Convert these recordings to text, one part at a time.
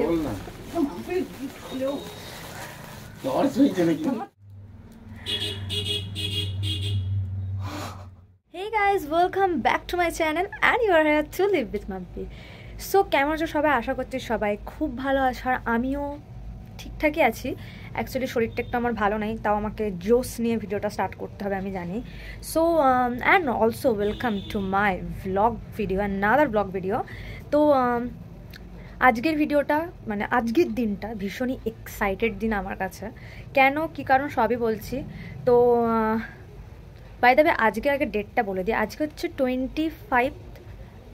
Hey guys, welcome back to my channel and you are here to live with Mampy. So কেমন আছো সবাই? আশা করছি সবাই খুব ভালো আছো আর আমিও ঠিকঠাকই আছি। অ্যাকচুয়ালি শরীরটা একটু আমার ভালো নেই, তাও আমাকে জোস নিয়ে ভিডিওটা স্টার্ট করতে হবে আমি জানি। So and also welcome to my vlog video, another vlog video. তো আজকের ভিডিওটা মানে আজকের দিনটা ভীষণই এক্সাইটেড দিন আমার কাছে। কেন কী কারণ সবই বলছি। তো বাই দ্য ওয়ে আজকে আগে ডেটটা বলে দিই। আজকে হচ্ছে 25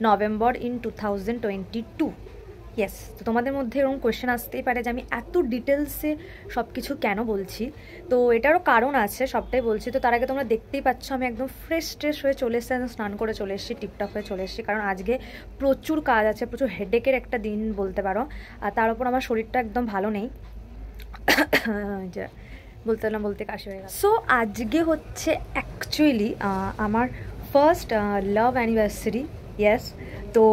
নভেম্বর ইন 2022। ইয়েস, তো তোমাদের মধ্যে এরকম কোয়েশ্চেন আসতেই পারে যে আমি এত ডিটেলসে সব কিছু কেন বলছি। তো এটারও কারণ আছে, সবটাই বলছি। তো তার আগে তোমরা দেখতেই পাচ্ছ আমি একদম ফ্রেশ ট্রেশ হয়ে চলে এসেছি, স্নান করে চলে এসেছি, টিপটপ হয়ে চলে এসেছি, কারণ আজকে প্রচুর কাজ আছে, প্রচুর হেডেকের একটা দিন বলতে পারো। আর তার উপর আমার শরীরটা একদম ভালো নেই, যে বলতে কাশি হয়ে গেল। সো আজকে হচ্ছে অ্যাকচুয়ালি আমার ফার্স্ট লাভ অ্যানিভার্সারি। ইয়েস, তো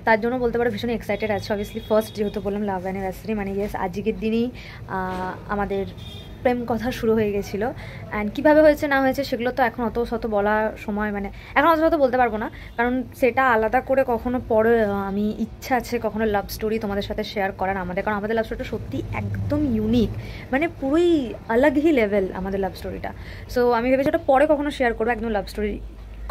তার জন্য বলতে পারো ভীষণ এক্সাইটেড আছে। অবভিয়াসলি ফার্স্ট যেহেতু বললাম লাভ অ্যানিভার্সারি মানে ইয়েস, আজকের দিনই আমাদের প্রেম কথা শুরু হয়ে গেছিলো। অ্যান্ড কীভাবে হয়েছে না হয়েছে সেগুলো তো এখন অত শত বলার সময় মানে এখন অত শত বলতে পারবো না, কারণ সেটা আলাদা করে কখনো পরে আমি ইচ্ছা আছে কখনো লাভ স্টোরি তোমাদের সাথে শেয়ার করার আমাদের, কারণ আমাদের লাভ স্টোরিটা সত্যি একদম ইউনিক, মানে পুরোই আলাগই লেভেল আমাদের লাভ স্টোরিটা। সো আমি ভেবেছি ওটা পরে কখনো শেয়ার করবো, একদম লাভ স্টোরি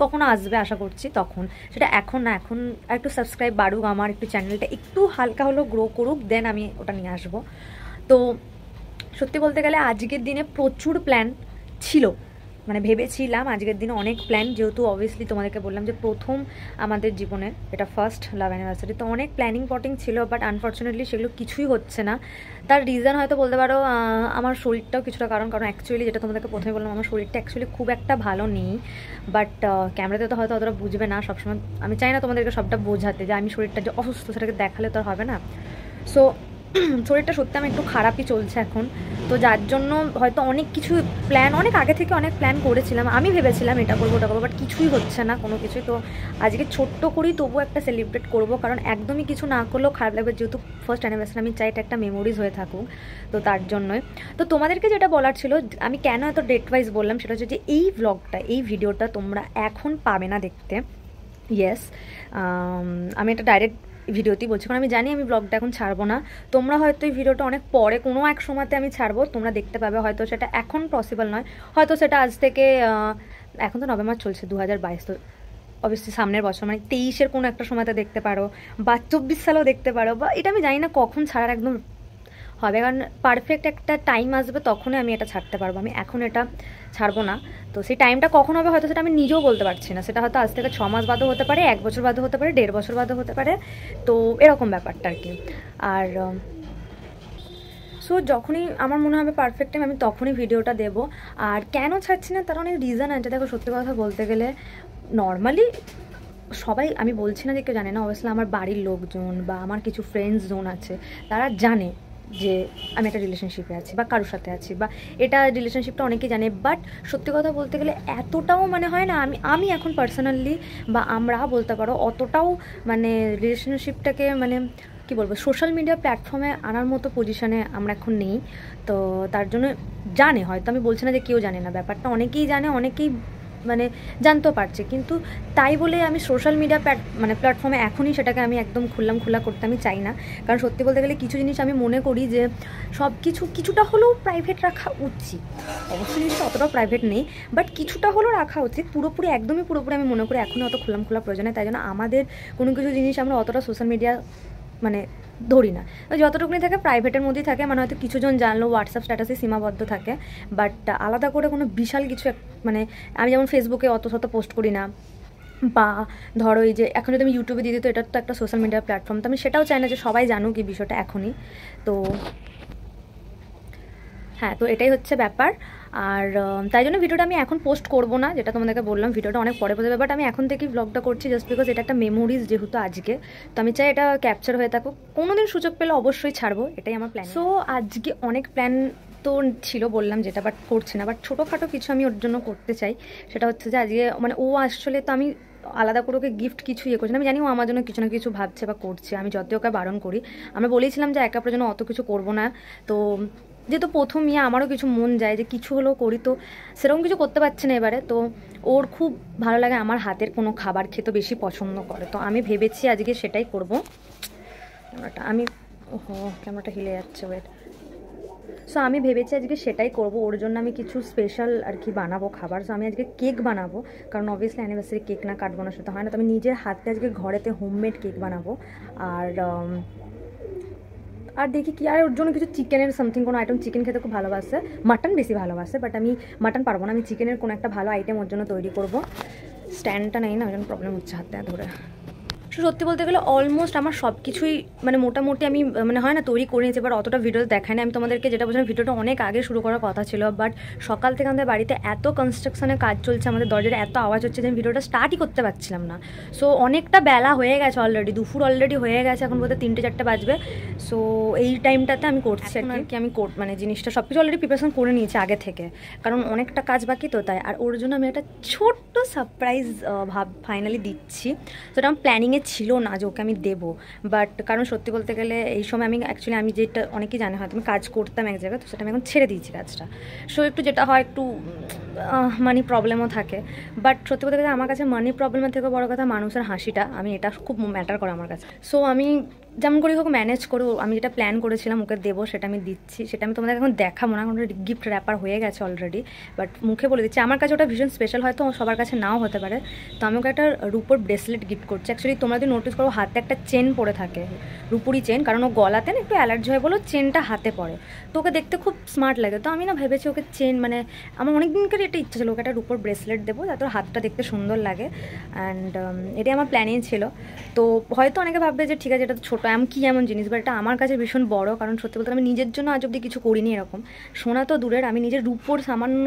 কখনো আসবে আশা করছি তখন, সেটা এখন না। এখন একটু সাবস্ক্রাইব বাড়ুক, আমার একটু চ্যানেলটা একটু হালকা হলেও গ্রো করুক, দেন আমি ওটা নিয়ে আসবো। তো সত্যি বলতে গেলে আজকের দিনে প্রচুর প্ল্যান ছিল, মানে ভেবেছিলাম আজকের দিনে অনেক প্ল্যান, যেহেতু অবভিয়াসলি তোমাদেরকে বললাম যে প্রথম আমাদের জীবনে এটা ফার্স্ট লাভ অ্যানিভার্সারি, তো অনেক প্ল্যানিং পটিং ছিল, বাট আনফর্চুনেটলি সেগুলো কিছুই হচ্ছে না। তার রিজন হয়তো বলতে পারো আমার শরীরটাও কিছুটা কারণ অ্যাকচুয়ালি যেটা তোমাদেরকে প্রথমে বললাম আমার শরীরটা অ্যাকচুয়ালি খুব একটা ভালো নেই, বাট ক্যামেরাতে তো হয়তো অতটা বুঝবে না সবসময়। আমি চাই না তোমাদেরকে সবটা বোঝাতে যে আমি শরীরটা যে অসুস্থ সেটাকে দেখালে তো আর হবে না। সো শরীরটা সত্যি আমার একটু খারাপই চলছে এখন, তো যার জন্য হয়তো অনেক কিছু প্ল্যান অনেক আগে থেকে অনেক প্ল্যান করেছিলাম, আমি ভেবেছিলাম এটা করবো ওটা করবো, বাট কিছুই হচ্ছে না কোনো কিছুই। তো আজকে ছোট্ট করেই তবুও একটা সেলিব্রেট করবো, কারণ একদমই কিছু না করলেও খারাপ লাগবে, যেহেতু ফার্স্ট অ্যানিভার্সারি আমি চাই এটা একটা মেমোরিজ হয়ে থাকুক, তো তার জন্যই। তো তোমাদেরকে যেটা বলার ছিল, আমি কেন এত ডেট ওয়াইজ বললাম সেটা হচ্ছে যে এই ভ্লগটা এই ভিডিওটা তোমরা এখন পাবে না দেখতে। ইয়েস, আমি এটা ডাইরেক্ট ভিডিওতেই বলছি, কারণ আমি জানি আমি ব্লগটা এখন ছাড়বো না। তোমরা হয়তো এই ভিডিওটা অনেক পরে কোনো এক সময়তে আমি ছাড়বো, তোমরা দেখতে পাবে, হয়তো সেটা এখন পসিবল নয়, হয়তো সেটা আজ থেকে এখন তো নভেম্বর চলছে 2022, তো অবভিয়াসলি সামনের বছর মানে 23-এর কোনো একটা সময়তে দেখতে পারো, বা 24 সালেও দেখতে পারো, বা এটা আমি জানি না কখন ছাড়ার একদম হবে, কারণ পারফেক্ট একটা টাইম আসবে তখনই আমি এটা ছাড়তে পারবো, আমি এখন এটা ছাড়বো না। তো সেই টাইমটা কখন হবে হয়তো সেটা আমি নিজেও বলতে পারছি না, সেটা হয়তো আজ থেকে 6 মাস বাদও হতে পারে, 1 বছর বাদও হতে পারে, 1.5 বছর বাদও হতে পারে, তো এরকম ব্যাপারটা আর কি। আর সো যখনই আমার মনে হবে পারফেক্ট টাইম আমি তখনই ভিডিওটা দেবো। আর কেন ছাড়ছি না তার অনেক রিজন আছে। দেখো সত্যি কথা বলতে গেলে নর্মালি সবাই, আমি বলছি না যে কেউ জানে না, অবশ্যই আমার বাড়ির লোকজন বা আমার কিছু ফ্রেন্ডস জোন আছে, তারা জানে যে আমি একটা রিলেশনশিপে আছি বা কারোর সাথে আছি, বা এটা রিলেশনশিপটা অনেকেই জানে, বাট সত্যি কথা বলতে গেলে এতটাও মানে হয় না, আমি এখন পার্সোনালি বা আমরা বলতে পারো অতটাও মানে রিলেশনশিপটাকে মানে কী বলবো সোশ্যাল মিডিয়া প্ল্যাটফর্মে আনার মতো পজিশানে আমরা এখন নেই। তো তার জন্য জানে, হয়তো আমি বলছি না যে কেউ জানে না, ব্যাপারটা অনেকেই জানে, অনেকেই মানে জানতেও পারছে, কিন্তু তাই বলে আমি সোশ্যাল মিডিয়া প্ল্যাটফর্মে এখনই সেটাকে আমি একদম খোলা করতে আমি চাই না। কারণ সত্যি বলতে গেলে কিছু জিনিস আমি মনে করি যে সব কিছুটা হলেও প্রাইভেট রাখা উচিত। অবশ্যই জিনিসটা অতটাও প্রাইভেট নেই, বাট কিছুটা হলেও রাখা উচিত। একদমই পুরোপুরি আমি মনে করি এখনই অত খোলা প্রয়োজন নেই। তাই জন্য আমাদের কোনো কিছু জিনিস আমরা অতটা সোশ্যাল মিডিয়া মানে ধরি না, যতটুকুনি থাকে প্রাইভেটের মধ্যেই থাকে, মানে হয়তো কিছুজন জানলো হোয়াটসঅ্যাপ স্ট্যাটাসে সীমাবদ্ধ থাকে, বাট আলাদা করে কোনো বিশাল কিছু মানে আমি যেমন ফেসবুকে অত শত পোস্ট করি না, বা ধরো এই যে এখন যদি আমি ইউটিউবে দিয়ে দিই তো এটা তো একটা সোশ্যাল মিডিয়া প্ল্যাটফর্ম, তো আমি সেটাও চাই না যে সবাই জানুক এই বিষয়টা এখনই। তো হ্যাঁ, তো এটাই হচ্ছে ব্যাপার। আর তাই জন্য ভিডিওটা আমি এখন পোস্ট করবো না, যেটা তোমাদেরকে বললাম ভিডিওটা অনেক পরে পড়ে যাবে, বাট আমি এখন থেকেই ব্লগটা করছি জাস্ট বিকজ এটা একটা মেমোরিজ যেহেতু আজকে, তো আমি চাই এটা ক্যাপচার হয়ে থাকুক, কোনোদিন সুযোগ পেলে অবশ্যই ছাড়বো, এটাই আমার প্ল্যান। সো আজকে অনেক প্ল্যান তো ছিল বললাম যেটা, বাট করছি না, বাট ছোটোখাটো কিছু আমি ওর জন্য করতে চাই। সেটা হচ্ছে যে আজকে মানে ও আসলে তো আমি আলাদা করে ওকে গিফট কিছু ইয়ে করছে না। আমি জানি ও আমার জন্য কিছু না কিছু ভাবছে বা করছে, আমি যতই ওকে বারণ করি। আমরা বলেছিলাম যে একা জন্য অত কিছু করবো না, তো যেহেতু প্রথম ইয়ে আমারও কিছু মন যায় যে কিছু হলেও করি, তো সেরকম কিছু করতে পারছে না এবারে। তো ওর খুব ভালো লাগে আমার হাতের কোনো খাবার খেতে, বেশি পছন্দ করে, তো আমি ভেবেছি আজকে সেটাই করবো। আমি ক্যামেরাটা হিলে যাচ্ছে, ওয়েট। সো আমি ভেবেছি আজকে সেটাই করব, ওর জন্য আমি কিছু স্পেশাল আর কি বানাবো খাবার। সো আমি আজকে কেক বানাবো, কারণ অবভিয়াসলি অ্যানিভার্সারি কেক না কাটবো না, সেটা হয় না। তো আমি নিজের হাতে আজকে ঘরেতে হোমমেড কেক বানাবো। আর দেখি কি, আর ওর জন্য কিছু চিকেনের সামথিং কোনো আইটেম, চিকেন খেতে খুব ভালোবাসে, মাটন বেশি ভালোবাসে, বাট আমি মাটন পারবো না, আমি চিকেনের কোনো একটা ভালো আইটেম ওর জন্য তৈরি করবো। স্ট্যান্ডটা নেই না, ওই জন্য প্রবলেম হচ্ছে হাতে ধরে। সত্যি বলতে গেলে অলমোস্ট আমার সব কিছুই মানে মোটামুটি আমি মানে হয় না তৈরি করে নিয়েছি, বাট অতটা ভিডিও দেখায় না। আমি তোমাদেরকে যেটা বলছিলাম, ভিডিওটা অনেক আগে শুরু করার কথা ছিল, বাট সকাল থেকে আমাদের বাড়িতে এত কনস্ট্রাকশনের কাজ চলছে, আমাদের দরজার এত আওয়াজ হচ্ছে যে আমি ভিডিওটা স্টার্টই করতে পারছিলাম না। সো অনেকটা বেলা হয়ে গেছে অলরেডি, দুপুর অলরেডি হয়ে গেছে, এখন বোধহয় 3-4 বাজবে। সো এই টাইমটাতে আমি করছি আর কি। আমি মানে জিনিসটা সব কিছু অলরেডি প্রিপারেশন করে নিয়েছি আগে থেকে, কারণ অনেকটা কাজ বাকি তো তাই। আর ওর জন্য আমি একটা ছোট্ট সারপ্রাইজ ফাইনালি দিচ্ছি। তো এটা আমার প্ল্যানিংয়ে ছিল না যে ওকে আমি দেবো, বাট কারণ সত্যি বলতে গেলে এই সময় আমি অ্যাকচুয়ালি আমি যেটা অনেকেই জানে হয়তো আমি কাজ করতাম এক জায়গায়, তো সেটা আমি এখন ছেড়ে দিয়েছি কাজটা। সো একটু যেটা হয় একটু মানি প্রবলেমও থাকে, বাট সত্যি বলতে গেলে আমার কাছে মানি প্রবলেমের থেকে বড় কথা মানুষের হাসিটা, আমি এটা খুব ম্যাটার করে আমার কাছে। সো আমি যেমন করে হোক ম্যানেজ করে আমি যেটা প্ল্যান করেছিলাম ওকে দেবো, সেটা আমি দিচ্ছি। সেটা আমি তোমাদের এখন দেখাবো না, কারণ গিফট র্যাপার হয়ে গেছে অলরেডি, বাট মুখে বলে দিচ্ছি আমার কাছে ওটা ভীষণ স্পেশাল, হয়তো সবার কাছে নাও হতে পারে। তো আমি ওকে একটা রুপোর ব্রেসলেট গিফট করছি। অ্যাকচুয়ালি তোমরা যদি নোটিস করো হাতে একটা চেন পরে থাকে, রুপুরি চেন, কারণ ও গলাতে না একটু অ্যালার্জি হয় বলো চেনটা হাতে পরে, তো ওকে দেখতে খুব স্মার্ট লাগে। তো আমি না ভেবেছি ওকে চেন, মানে আমার অনেক দিনকার এটা ইচ্ছা ছিল ওকে একটা রুপোর ব্রেসলেট দেবো যাতে ওর হাতটা দেখতে সুন্দর লাগে, অ্যান্ড এটাই আমার প্ল্যানিং ছিল। তো হয়তো অনেকে ভাববে যে ঠিক আছে এটা তো ছোটো, কি এমন জিনিস, বাট এটা আমার কাছে ভীষণ বড়, কারণ সত্যি বলতে আমি নিজের জন্য আজ অব্দি কিছু করিনি এরকম। সোনা তো দূরের, আমি নিজের রূপোর সামান্য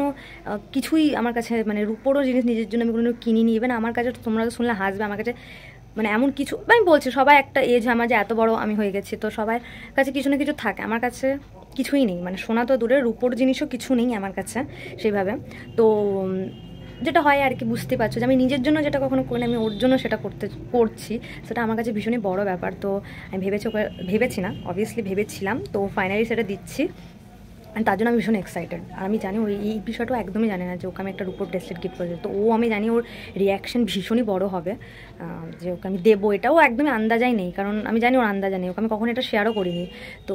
কিছুই আমার কাছে, মানে রূপোরও জিনিস নিজের জন্য আমি কোনো কিনিনি। ইভেন আমার কাছে তোমরা শুনলে হাসবে, আমার কাছে মানে এমন কিছু, আমি বলছি সবাই একটা এজ আমার যে এত বড় আমি হয়ে গেছি, তো সবার কাছে কিছু না কিছু থাকে, আমার কাছে কিছুই নেই। মানে সোনা তো দূরের, রূপোর জিনিসও কিছু নেই আমার কাছে সেইভাবে। তো যেটা হয় আর কি, বুঝতে পারছো যে আমি নিজের জন্য যেটা কখনো করি না, আমি ওর জন্য সেটা করছি, সেটা আমার কাছে ভীষণই বড় ব্যাপার। তো আমি ভেবেছি না, অবভিয়াসলি ভেবেছিলাম, তো ফাইনালি সেটা দিচ্ছি, তার জন্য আমি ভীষণ এক্সাইটেড। আর আমি জানি ওই এই বিষয়টাও একদমই জানে না যে ওকে আমি একটা রুপোর ব্রেসলেট গিফট করেছি, তো আমি জানি ওর রিয়াকশন ভীষণই বড় হবে যে ওকে আমি দেবো, এটাও একদমই আন্দাজাই নেই, কারণ আমি জানি ওর আন্দাজা নেই, ওকে আমি কখনো এটা শেয়ারও করিনি। তো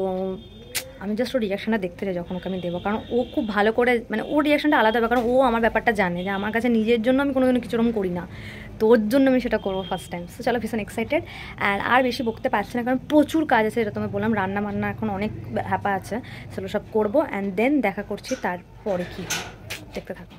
আমি জাস্ট ওর রিয়াকশনটা দেখতে চাই যখন ওকে আমি দেবো, কারণ ও খুব ভালো করে, মানে ওর রিয়াকশনটা আলাদা হবে, কারণ ও আমার ব্যাপারটা জানে যে আমার কাছে নিজের জন্য আমি কোনোদিন কিছু রকম করি না, তো ওর জন্য আমি সেটা করবো ফার্স্ট টাইম। সো চলো, ভীষণ এক্সাইটেড। আর বেশি বকতে পারছি না, কারণ প্রচুর কাজ আছে, যেটা তোমায় বললাম, রান্না বান্না এখন অনেক হ্যাপা আছে, সেগুলো সব করবো, অ্যান্ড দেন দেখা করছি তারপরে কি, দেখতে থাকো।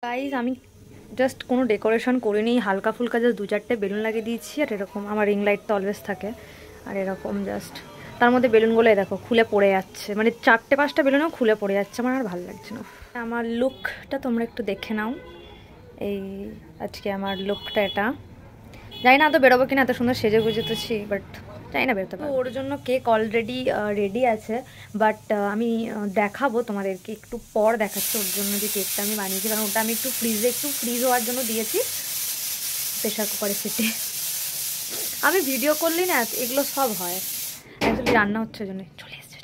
গাইজ আমি জাস্ট কোনো ডেকোরেশন করিনি, হালকা ফুলকা জাস্ট 2-4টে বেলুন লাগিয়ে দিয়েছি, আর এরকম আমার রিং লাইট তো অলওয়েজ থাকে, আর এরকম জাস্ট তার মধ্যে বেলুনগুলো দেখো খুলে পড়ে যাচ্ছে, মানে 4-5টা বেলুনও খুলে পড়ে যাচ্ছে, আমার আর ভালো লাগছে না। আমার লুকটা তোমরা একটু দেখে নাও, এই আজকে আমার লুকটা এটা, জানি না তো বেরোবো কিনা, এত সুন্দর সেজে গুজেতেছি, বাট জানি না বেরোতে পারবো। ওর জন্য কেক অলরেডি রেডি আছে, বাট আমি দেখাবো তোমাদেরকে একটু পর, দেখাচ্ছি ওর জন্য যে কেকটা আমি বানিয়েছি, কারণ ওটা আমি একটু ফ্রিজ হওয়ার জন্য দিয়েছি প্রেশার কুকারে সিটে। আমি ভিডিও করলেই না এগুলো সব হয়, অ্যাকচুয়ালি রান্না হচ্ছে ওই জন্য। চলে এসছে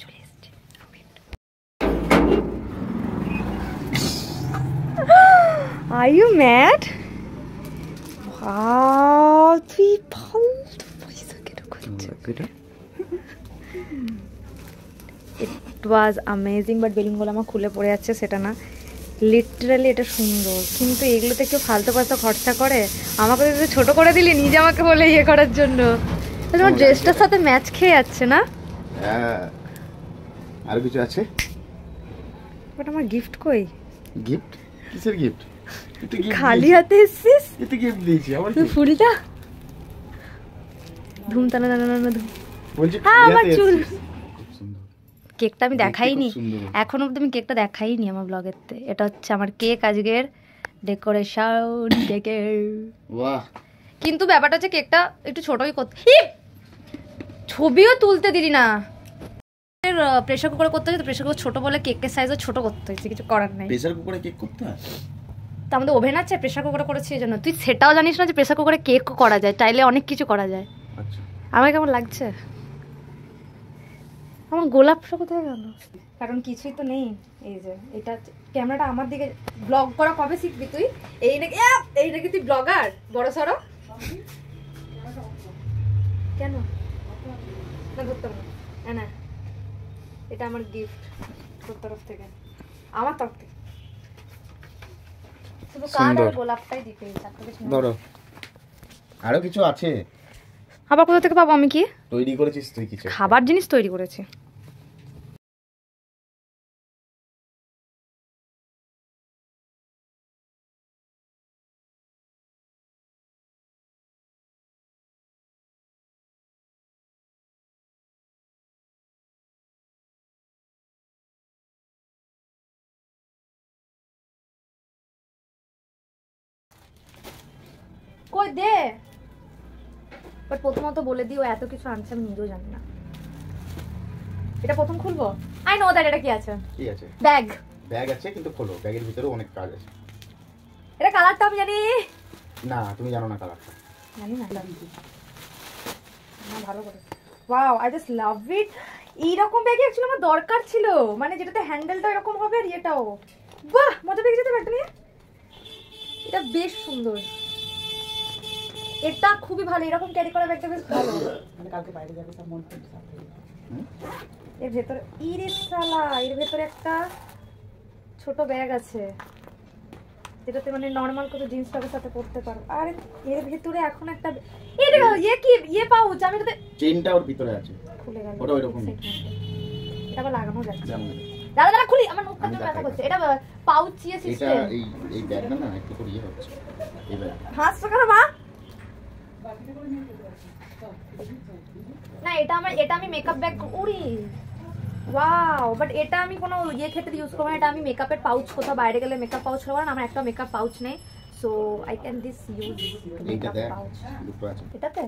Are you mad? তুই ফালতু পয়সা কেন করছিস? It was amazing, বাট বেলুনগুলো আমার খুলে পড়ে যাচ্ছে, সেটা না, লিটারালি এটা সুন্দর, কিন্তু এগুলোতে কেউ ফালতু পয়সা খরচা করে? আমাকে তো ছোট করে দিলি, নিজে আমাকে বলে ইয়ে করার জন্য। তোমার ড্রেসটার সাথে ম্যাচ খেয়ে যাচ্ছে না? আর কিছু আছে? বাট আমার গিফট কই? গিফট? কিসের গিফট? খালি হাতে এসেছিস? এটা গিফট দিয়েছি আমার, ফুলটা ধুমতানা ধুম বলছি, হ্যাঁ আমার চুল। কেকটা আমি দেখতে দেখাইনি খুব সুন্দর। এখন অব্দি আমি কেকটা দেখাইনি আমার ব্লগেরতে। এটা হচ্ছে আমার কেক আজকের ডেকোরেশন কেকের। বাহ, কিন্তু ব্যাপারটা হচ্ছে কেকটা একটু ছোটই করতে, ছবিও তুলতে দিলি না। প্রেসার কুকারে করতে হচ্ছে, প্রেসার কুকার ছোট বলে কেকের সাইজও ছোট করতে হয়েছে, কিছু করার নাই। প্রেসার কুকারে কেক করতে হয়? তো আমাদের ওভেন আছে, প্রেসার কুকারে করেছি এই জন্য। তুই সেটাও জানিস না যে প্রেসার কুকারে কেক করা যায়, চাইলে অনেক কিছু করা যায়। আচ্ছা, আমার কেমন লাগছে? আমার গোলাপটা কোথায় গেল? কারণ কিছুই তো নেই। এই যে এটা ক্যামেরাটা আমার দিকে, ব্লগ করা কবে শিখবি তুই? এই নাকি তুই ব্লগার বড় সড়ো? কেন না ধরতে না? না, এটা আমার গিফট তোর তরফ থেকে, আমার তরফ থেকে। শুধু কার্ড আর গোলাপটাই দিতে, ধরো আরো কিছু আছে। আবার কোথা থেকে পাবো? আমি কি তৈরি করেছিস তুই কিছু? খাবার জিনিস তৈরি করেছি। কই দে, বাট প্রথমত বলে দিই ও এত কিছু আনছে আমি নিজেও জানি না। এটা প্রথম খুলবো। I know that. এটা কি আছে? কি আছে? ব্যাগ। ব্যাগ আছে, কিন্তু খোলো, ব্যাগের ভিতরে অনেক কাজ আছে। এটা কালারটা আমি জানি না, তুমি জানো না কালারটা? জানি না। না ভালো করে। ওয়াও, আই জাস্ট লাভ ইট। এইরকম ব্যাগ অ্যাকচুয়ালি আমার দরকার ছিল, মানে যেটাতে হ্যান্ডেলটা এরকম হবে আর এটাও। বাহ, মজা পেয়ে গেছে ব্যাগটা নিয়ে। এটা বেশ সুন্দর, এটা খুবই ভালো। এরকম ক্যারি করা ব্যাগটা বেশ ভালো। মানে কালকে বাইরে যাবে সব মন করতে সব। এর ভেতরে ইরিস সালা, এর ভেতরে একটা ছোট ব্যাগ আছে যেটাতে মানে নরমাল কোনো জিন্স টপের সাথে পরতে পারো। আর এর ভেতরে এখন একটা এটা কি পাউচ, আমি এটাতে চেইনটা ওর ভিতরে আছে। খুলে গেল। ওটা ওইরকম। এটা আবার লাগানো যাচ্ছে। যেমন দাঁড়া খুলি, আমার মুখটা ব্যথা করছে। এটা পাউচ এটা সিস্টেম। এই ব্যাগটা না একটু করে হচ্ছে। এই ব্যাগ হাসছো কেন মা? না, এটা আমি makeup bag Uri. Wow, but এটা আমি কোনো ক্ষেত্রে ইউজ করব না। এটা আমি মেকআপের পাউচ, কোথাও বাইরে গেলে মেকআপ পাউচ হবে না। আমার একটা মেকআপ পাউচ নেই, so I can this use makeup pouch. দুটো আছে এটাতে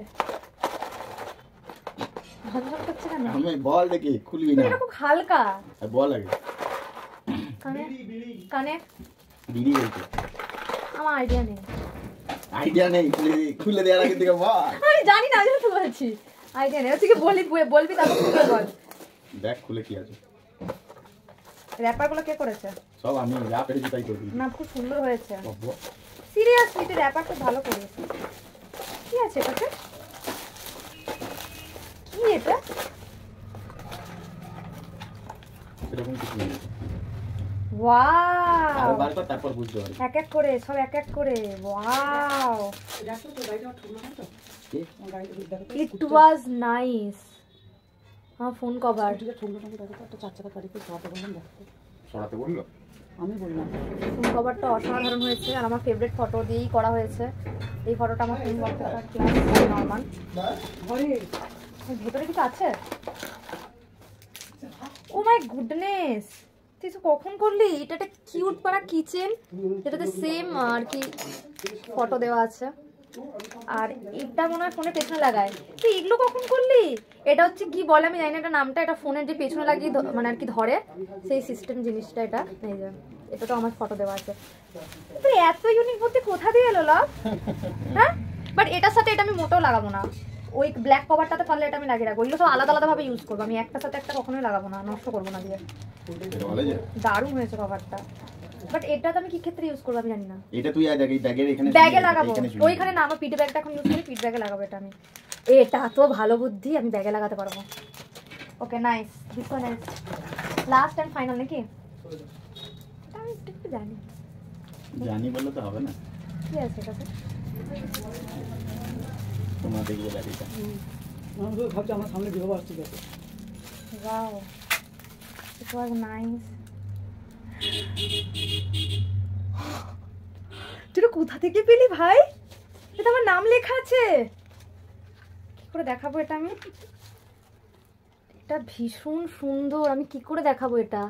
ঝনঝন করছে কেন? আমি বল দেখি, খুলবি না? এটা খুব হালকা। বল আগে। কানে বিড়ি বলতে আমার আইডিয়া নেই। আইডিয়া নেই, খুলে দেওয়ার আগে থেকে বল। আমি জানি না, আমি তো বলছি আইডিয়া নেই। তুই বলবি তারপর খুলে বল। দেখ খুলে কি আছে। র‍্যাপারগুলো কে করেছে? সব আমি যা পেরেছি তাই করবি। না, খুব সুন্দর হয়েছে। বাবা, সিরিয়াসলি তুই র‍্যাপারটা ভালো করেছিস। কি আছে এটাতে? কি এটা? এরকম কিছু নেই। ওয়াও, আর বার কর, তারপর বুঝতে পারবি। এক এক করে সব এক এক করে। ওয়াও, দেখো তো গাড়িটা ঠুকলো না তো? কি? আমার গাড়িটা দেখো তো। ইট ওয়াজ নাইস। আমার ফোন কভার। ঠিক আছে, ঠুকলো না দেখো তো, একটা চার চাকা গাড়িতে সরাতে বললাম দেখো তো। সরাতে বললো? আমি বললাম ফোন কভারটা অসাধারণ হয়েছে আর আমার ফেভারিট ফটো দিয়েই করা হয়েছে। এই ফটোটা আমার ফোন কভারটা ক্লাস নরমাল। ঘরে ভেতরে কিছু আছে? ও মাই গুডনেস, তুই তো কখন করলি? এটা একটা কিউট পারা কিচেন, যেটাতে সেম আর কি ফটো দেওয়া আছে। আর এটা মনে হয় ফোনের পেছনে লাগায়। তুই এগুলো কখন করলি? এটা হচ্ছে কি বলে আমি জানি না এটা নামটা। এটা ফোনের যে পেছনে লাগিয়ে মানে আর কি ধরে সেই সিস্টেম জিনিসটা। এটা এই যে এটা তো আমার ফটো দেওয়া আছে। তুই এত ইউনিক বুদ্ধি কোথা দিয়ে এলো লাভ? হ্যাঁ, বাট এটার সাথে এটা আমি মোটেও লাগাবো না। ওই ব্ল্যাক কভারটাতে পারলে এটা আমি লাগিয়ে রাখবো। এগুলো সব আলাদা আলাদা ভাবে ইউজ করবো আমি, একটার সাথে একটা কখনোই লাগাবো না, নষ্ট করবো না দিয়ে। এটা বলে যে দারুণ হয়েছে কভারটা, বাট এটাতে আমি কি ক্ষেত্রে ইউজ করবো আমি জানি না। এটা তুই আজ আগে ব্যাগের এখানে ব্যাগে লাগাবো, ওইখানে না। আমার পিঠ ব্যাগটা এখন ইউজ করি, পিঠ ব্যাগে লাগাবো এটা আমি। এটা তো ভালো বুদ্ধি, আমি ব্যাগে লাগাতে পারবো। Okay, nice. This one is last and final নাকি? আমি একটু জানি জানি বললে তো হবে না। কি আছে এটাতে? তোমরা দেখবে ব্যাগটা। আমি তো ভাবছি আমার সামনে বিবাহ আসছে দেখো। Wow, it was nice. তুই কোথা থেকে পেলি ভাই? এটা আমার নাম লেখা আছে। কি করে দেখাবো এটা আমি? এটা ভীষণ সুন্দর। আমি কি করে দেখাবো এটা?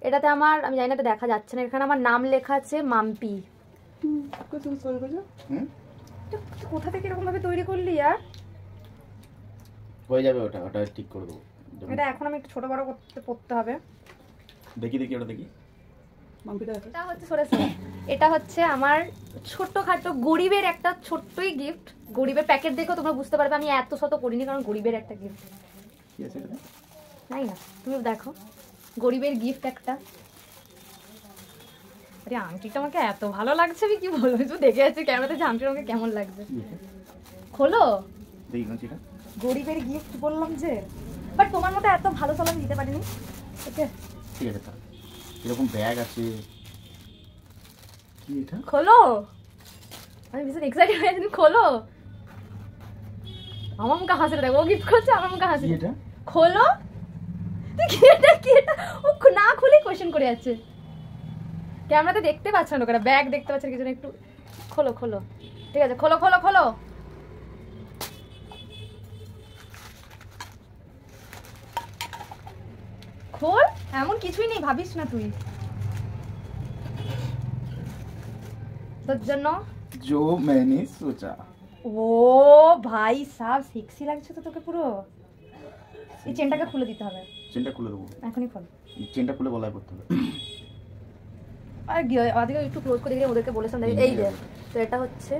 এটাতে আমার, আমি জানি না এটা দেখা যাচ্ছে না, এখানে আমার নাম লেখা আছে মাম্পি। কোথা থেকে এরকম ভাবে তৈরি করলি আর? হয়ে যাবে, ওটা ওটা ঠিক করে দেবো। এটা এখন আমি একটু ছোট বড় করতে পড়তে হবে। দেখি দেখি ওটা দেখি। এটা হচ্ছে সরে সরে, এটা হচ্ছে আমার ছোট্টখাটো গরিবের একটা ছোট্টই গিফট। গরিবের প্যাকেট দেখো তোমরা বুঝতে পারবে আমি এত শত করিনি, কারণ গরিবের একটা গিফট। কি আছে এটা? নাই না, তুমি দেখো গরিবের গিফট একটা। আরে আংটিটা আমাকে এত ভালো লাগছে, আমি কি বলবো, তুই দেখে আছি ক্যামেরাতে যে আংটিটা আমাকে কেমন লাগছে। খোলো, দেখি না সেটা। গরিবের গিফট বললাম যে, বাট তোমার মতো এত ভালো সালাম দিতে পারিনি। ওকে ঠিক আছে, তাহলে এরকম ব্যাগ আছে। কি এটা? খোলো, আমি ভীষণ এক্সাইটেড হয়ে আছি, খোলো। আমার মুখে হাসি দেখো, ও গিফট করছে আমার মুখে হাসি। কি এটা? খোলো, তুই কি এটা কি এটা? ও না খুলে কোশ্চেন করে যাচ্ছে। ক্যামেরাতে দেখতে পাচ্ছ না, লোকেরা ব্যাগ দেখতে পাচ্ছে কিছু না, একটু খোলো খোলো। ঠিক আছে, খোলো খোলো খোলো। খোল, এমন কিছুই নেই, ভাবিস না তুই। তোর জন্য जो मैंने सोचा। ও ভাই সাব সেক্সি লাগছে তো তোকে পুরো। এই চেনটাকে খুলে দিতে হবে, চেনটা খুলে দেবো। এখনই খোল। চেনটা খুলে বলাই করতে হবে। আর ওদিকে একটু ক্লোজ করে দিলে, ওদেরকে বলেছিলাম দেখি, এই যে তো এটা হচ্ছে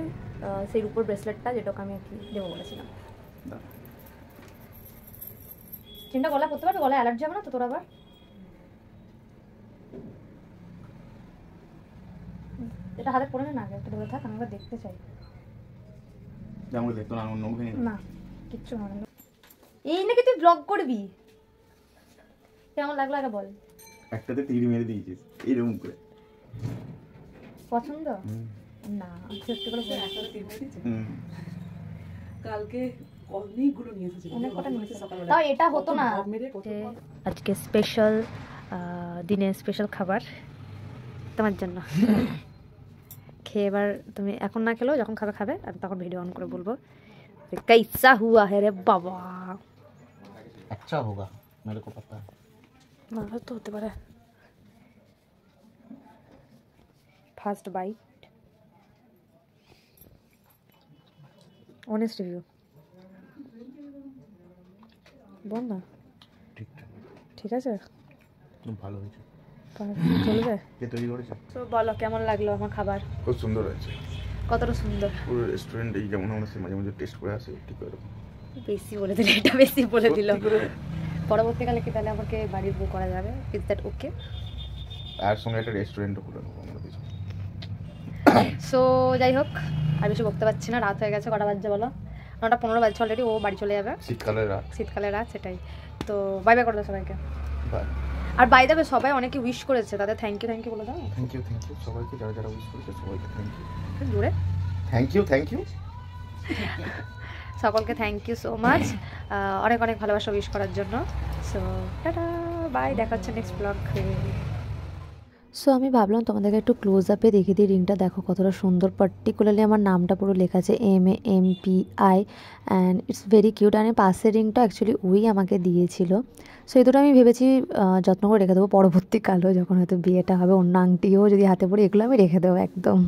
সেই রূপোর ব্রেসলেটটা, যেটাকে আমি আর কি দেবো বলেছিলাম। দাঁড়া। চেনটা গলায় পড়তে পারবে? গলায় অ্যালার্জি হবে না তো তোর আবার? এটা হাতে পরে না আগে, একটু ধরে থাক, আমি আবার দেখতে চাই। যেমন দেখতো না, অন্য ভেঙে না কিচ্ছু হবে না। এই নাকি তুই ব্লগ করবি? কেমন লাগলো আগে বল। একটাতে তীর মেরে দিয়েছিস এইরকম করে। পছন্দ না, সত্যি করে বল। কালকে অনেকগুলো নিয়ে এসেছিল, অনেক কটা নিয়ে এসেছে। তাও এটা হতো না। আজকে স্পেশাল দিনে স্পেশাল খাবার তোমার জন্য। খেয়ে এবার তুমি এখন না খেলেও যখন খাবে খাবে, আর তখন ভিডিও অন করে বলবো कैसा हुआ है रे बाबा। अच्छा होगा मेरे को पता है। ভালো তো হতে পারে। ফার্স্ট বাইট, অনেস্ট রিভিউ বল না। ঠিক আছে, খুব ভালো হয়েছে, চলবে। কে তৈরি করেছে? তো বলো কেমন লাগলো আমার খাবার? খুব সুন্দর হয়েছে, কতটা সুন্দর। পুরো রেস্টুরেন্টে যেমন আমরা মাঝে মাঝে টেস্ট করে আসি ঠিক এরকম। বেশি বলে দিলে, এটা বেশি বলে দিল। পরবর্তীকালে কি তাহলে আমাকে বাড়ির বউ করা যাবে? Is that okay? আর সঙ্গে একটা রেস্টুরেন্টও খুলে নেবো আমরা কিছু। সো যাই হোক, আর বেশি বলতে পারছি না, রাত হয়ে গেছে। কটা বাজছে বলো? 9:15 বাজছে অলরেডি। ও বাড়ি চলে যাবে, শীতকালের রাত। শীতকালের রাত, সেটাই তো। বাই বাই করে দাও সবাইকে। বাই। আর বাই দেবে সবাই অনেকে উইশ করেছে, তাদের থ্যাংক ইউ বলে দাও। থ্যাংক ইউ সবাইকে, যারা যারা উইশ করেছে সবাইকে থ্যাংক ইউ। জোরে থ্যাংক ইউ সকলকে থ্যাংক ইউ সো মাচ, অনেক অনেক ভালোবাসা উইশ করার জন্য। সো টাটা, বাই, দেখা হচ্ছে নেক্সট ব্লগ। সো আমি ভাবলাম তোমাদেরকে একটু ক্লোজ আপে দেখিয়ে দিই রিংটা, দেখো কতটা সুন্দর। পার্টিকুলারলি আমার নামটা পুরো লেখা আছে MAMPI, and it's very cute. আর পাশের রিংটা অ্যাকচুয়ালি ওই আমাকে দিয়েছিল। সো এই দুটো আমি ভেবেছি যত্ন করে রেখে দেবো, পরবর্তীকালেও যখন হয়তো বিয়েটা হবে, অন্য আংটিও যদি হাতে পড়ে, এগুলো আমি রেখে দেবো একদম।